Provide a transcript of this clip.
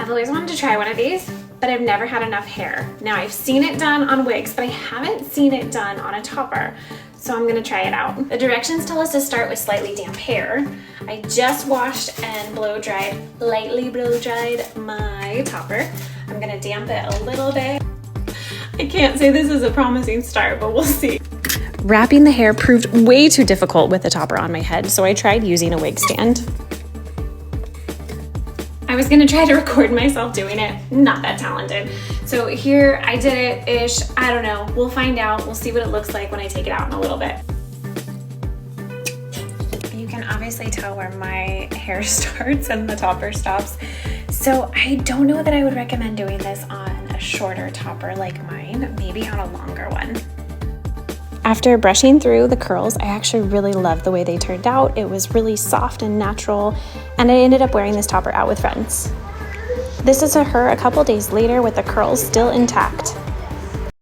I've always wanted to try one of these, but I've never had enough hair. Now I've seen it done on wigs, but I haven't seen it done on a topper. So I'm gonna try it out. The directions tell us to start with slightly damp hair. I just washed and lightly blow dried my topper. I'm gonna damp it a little bit. I can't say this is a promising start, but we'll see. Wrapping the hair proved way too difficult with the topper on my head, so I tried using a wig stand. I was gonna try to record myself doing it, not that talented. So here I did it-ish, I don't know, we'll find out. We'll see what it looks like when I take it out in a little bit. You can obviously tell where my hair starts and the topper stops. So I don't know that I would recommend doing this on a shorter topper like mine, maybe on a longer one. After brushing through the curls, I actually really loved the way they turned out. It was really soft and natural, and I ended up wearing this topper out with friends. This is her a couple days later with the curls still intact.